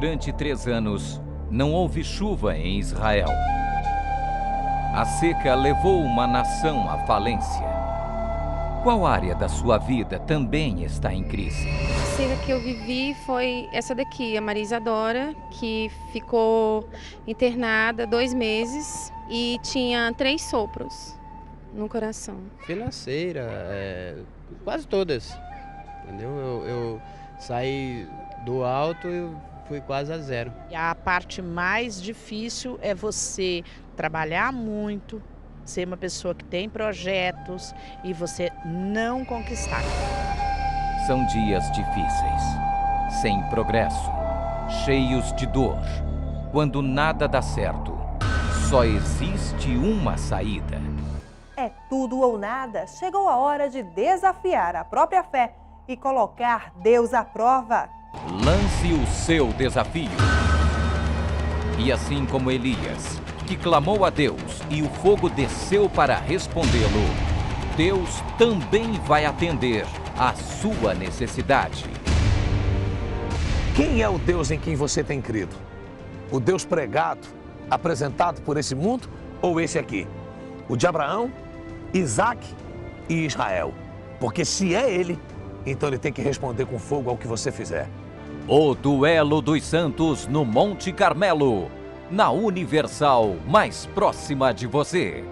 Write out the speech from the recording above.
Durante 3 anos, não houve chuva em Israel. A seca levou uma nação à falência. Qual área da sua vida também está em crise? A seca que eu vivi foi essa daqui, a Maria Isadora, que ficou internada 2 meses e tinha 3 sopros no coração. Financeira, quase todas, entendeu? Eu saí do alto e fui quase a zero. E a parte mais difícil é você trabalhar muito, ser uma pessoa que tem projetos e você não conquistar. São dias difíceis, sem progresso, cheios de dor. Quando nada dá certo, só existe uma saída. É tudo ou nada. Chegou a hora de desafiar a própria fé e colocar Deus à prova. Lance o seu desafio. E assim como Elias, que clamou a Deus e o fogo desceu para respondê-lo, Deus também vai atender à sua necessidade. Quem é o Deus em quem você tem crido? O Deus pregado, apresentado por esse mundo ou esse aqui? O de Abraão, Isaac e Israel. Porque se é ele, então ele tem que responder com fogo ao que você fizer. O Duelo dos Santos no Monte Carmelo, na Universal mais próxima de você.